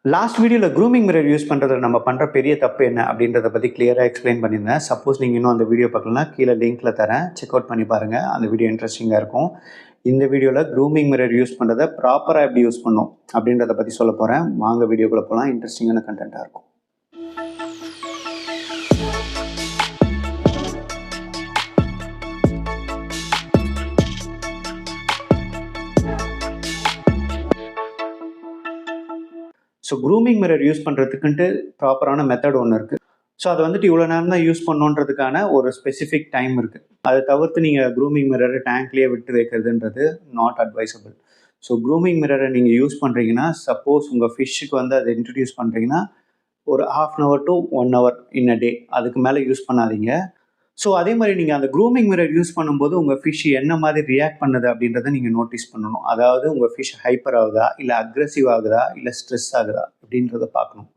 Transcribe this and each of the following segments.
Last வீடியோல grooming mirror use பண்றதுல நம்ம பண்ற பெரிய தப்பு என்ன அப்படின்றத பத்தி கிளியரா எக்ஸ்பிளைன் பண்ணியிருந்தேன். சப்போஸ் நீங்க இன்னும் அந்த வீடியோ பார்க்கலனா கீழ லிங்க்ல தரேன். செக் அவுட் பண்ணி பாருங்க. அந்த வீடியோ இன்ட்ரெஸ்டிங்கா இருக்கும். இந்த வீடியோல க்ரூமிங் மிரர் யூஸ் பண்றத ப்ராப்பரா எப்படி யூஸ் பண்ணணும் அப்படின்றத பத்தி சொல்லப் போறேன். வாங்க வீடியோக்குள்ள போலாம். இன்ட்ரெஸ்டிங்கான கண்டென்ட்டா இருக்கும். ஸோ க்ரூமிங் மிரர் யூஸ் பண்ணுறதுக்குன்ட்டு ப்ராப்பரான மெத்தட் ஒன்று இருக்குது. ஸோ அதை வந்துட்டு இவ்வளோ நேரம் தான் யூஸ் பண்ணணுன்றதுக்கான ஒரு ஸ்பெசிஃபிக் டைம் இருக்குது. அதை தவிர்த்து நீங்கள் க்ரூமிங் மிரரை டேங்க்லேயே விட்டு வைக்கிறதுன்றது நாட் அட்வைசபிள். ஸோ க்ரூமிங் மிரரை நீங்கள் யூஸ் பண்ணுறீங்கன்னா, சப்போஸ் உங்கள் ஃபிஷ்ஷுக்கு வந்து அதை இன்ட்ரடியூஸ் பண்ணுறீங்கன்னா, ஒரு 1/2 hour to 1 hour இன் அ டே, அதுக்கு மேலே யூஸ் பண்ணாதீங்க. ஸோ அதே மாதிரி நீங்கள் அந்த க்ரூமிங் மிரர் யூஸ் பண்ணும்போது உங்கள் ஃபிஷ் என்ன மாதிரி ரியாக்ட் பண்ணுது அப்படின்றத நீங்கள் நோட்டீஸ் பண்ணணும். அதாவது உங்கள் ஃபிஷ் ஹைப்பர் ஆகுதா, இல்லை அக்ரெசிவ் ஆகுதா, இல்லை ஸ்ட்ரெஸ் ஆகுதா அப்படின்றத பார்க்கணும்.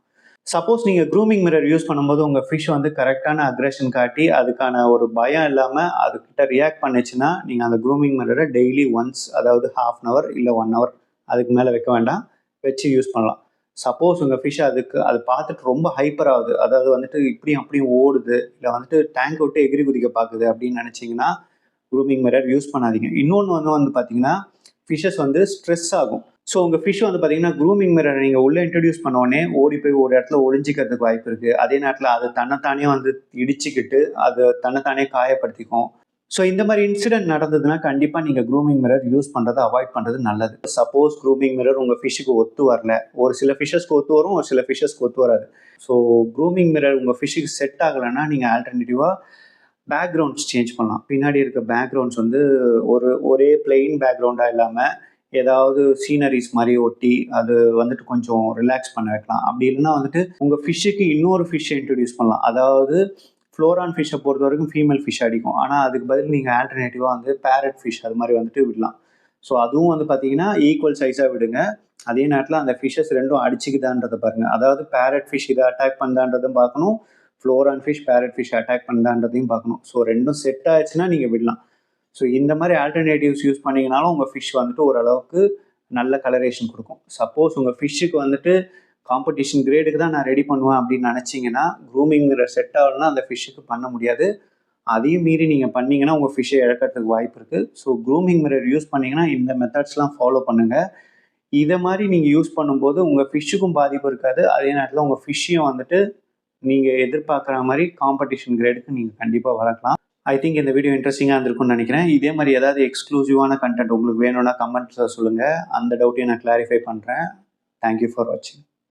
சப்போஸ் நீங்கள் க்ரூமிங் மிரர் யூஸ் பண்ணும்போது உங்கள் ஃபிஷ் வந்து கரெக்டான அக்ரெஷன் காட்டி அதுக்கான ஒரு பயம் இல்லாமல் அதுக்கிட்ட ரியாக்ட் பண்ணுச்சுன்னா, நீங்கள் அந்த க்ரூமிங் மிரரை டெய்லி ஒன்ஸ், அதாவது 1/2 hour இல்லை 1 hour அதுக்கு மேலே வைக்க வேண்டாம், வச்சு யூஸ் பண்ணலாம். சப்போஸ் உங்கள் ஃபிஷ் அதை பார்த்துட்டு ரொம்ப ஹைப்பர் ஆகுது, அதாவது வந்துட்டு இப்படியும் அப்படியும் ஓடுது, இல்லை வந்துட்டு டேங்க் விட்டு எகிரி குதிக்க பார்க்குது அப்படின்னு நினச்சிங்கன்னா க்ரூமிங் மிரர் யூஸ் பண்ணாதீங்க. இன்னொன்று வந்து பார்த்தீங்கன்னா, ஃபிஷ்ஷஸ் வந்து ஸ்ட்ரெஸ் ஆகும். ஸோ உங்கள் ஃபிஷ் வந்து பார்த்தீங்கன்னா க்ரூமிங் மிரரை நீங்கள் உள்ளே இன்ட்ரடியூஸ் பண்ண உடனே ஓடி போய் ஒரு இடத்துல ஒளிஞ்சிக்கிறதுக்கு வாய்ப்பு இருக்குது. அதே நேரத்தில் அது தன்னைத்தானே வந்து இடிச்சுக்கிட்டு அது தன்னைத்தானே காயப்படுத்திக்கும். ஸோ இந்த மாதிரி இன்சிடென்ட் நடந்ததுன்னா கண்டிப்பாக நீங்கள் க்ரூமிங் மிரர் யூஸ் பண்ணுறதை அவாய்ட் பண்ணுறது நல்லது. சப்போஸ் க்ரூமிங் மிரர் உங்கள் ஃபிஷ்ஷுக்கு ஒத்து வரல, ஒரு சில ஃபிஷ்ஷஸ்க்கு ஒத்து வரும், ஒரு சில ஃபிஷ்ஷஸ்க்கு ஒத்து வராது. ஸோ க்ரூமிங் மிரர் உங்கள் ஃபிஷ்ஷுக்கு செட் ஆகலைன்னா நீங்கள் ஆல்டர்னேட்டிவாக பேக்ரவுண்ட்ஸ் சேஞ்ச் பண்ணலாம். பின்னாடி இருக்க பேக்ரவுண்ட்ஸ் வந்து ஒரே பிளெயின் பேக்ரவுண்டாக இல்லாமல் ஏதாவது சீனரிஸ் மாதிரி ஒட்டி அது வந்துட்டு கொஞ்சம் ரிலாக்ஸ் பண்ண வைக்கலாம். அப்படி இல்லைன்னா வந்துட்டு உங்கள் ஃபிஷ்ஷுக்கு இன்னொரு ஃபிஷ்ஷை இன்ட்ரடியூஸ் பண்ணலாம். அதாவது ஃப்ளோரான் ஃபிஷ்ஷை பொறுத்த வரைக்கும் ஃபீமேல் ஃபிஷ் அடிக்கும். ஆனால் அதுக்கு பதில் நீங்கள் ஆல்டர்னேட்டிவாக வந்து பேரட் ஃபிஷ் அது மாதிரி வந்துட்டு விடலாம். ஸோ அதுவும் வந்து பார்த்தீங்கன்னா ஈக்குவல் சைஸாக விடுங்க. அதே நேரத்தில் அந்த ஃபிஷ்ஷஸ் ரெண்டும் அடிச்சுக்குதான்றதை பாருங்கள். அதாவது பேரட் ஃபிஷ் இதை அட்டாக் பண்ணுதான்றதும் பார்க்கணும், ஃப்ளோரான் ஃபிஷ் பேரட் ஃபிஷ் அட்டாக் பண்ணுதான்றதையும் பார்க்கணும். ஸோ ரெண்டும் செட் ஆச்சுன்னா நீங்கள் விடலாம். ஸோ இந்த மாதிரி ஆல்டர்னேட்டிவ்ஸ் யூஸ் பண்ணிங்கனாலும் உங்கள் ஃபிஷ் வந்துட்டு ஓரளவுக்கு நல்ல கலரேஷன் கொடுக்கும். சப்போஸ் உங்கள் ஃபிஷ்ஷுக்கு வந்துட்டு காம்படிஷன் கிரேடுக்கு தான் நான் ரெடி பண்ணுவேன் அப்படின்னு நினச்சிங்கன்னா, க்ரூமிங் மிரர் செட் ஆகலைன்னா அந்த ஃபிஷ்ஷுக்கு பண்ண முடியாது. அதையும் மீறி நீங்கள் பண்ணிங்கன்னா உங்கள் ஃபிஷ்ஷை இழக்கிறதுக்கு வாய்ப்பு இருக்குது. ஸோ க்ரூமிங் மிரர் யூஸ் பண்ணிங்கன்னா இந்த மெத்தட்ஸ்லாம் ஃபாலோ பண்ணுங்கள். இதை மாதிரி நீங்கள் யூஸ் பண்ணும்போது உங்கள் ஃபிஷ்ஷுக்கும் பாதிப்பு இருக்காது. அதே நேரத்தில் உங்கள் ஃபிஷ்ஷையும் வந்துட்டு நீங்கள் எதிர்பார்க்குற மாதிரி காம்படிஷன் கிரேடுக்கு நீங்கள் கண்டிப்பாக வளர்க்கலாம். ஐ திங்க் இந்த வீடியோ இன்ட்ரெஸ்டிங்காக இருந்திருக்கும்னு நினைக்கிறேன். இதே மாதிரி ஏதாவது எக்ஸ்க்ளூசிவான கண்டென்ட் உங்களுக்கு வேணும்னா கமெண்ட்ஸில் சொல்லுங்கள். அந்த டவுட்டையும் நான் கிளாரிஃபை பண்ணுறேன். தேங்க்யூ ஃபார் வாட்சிங்.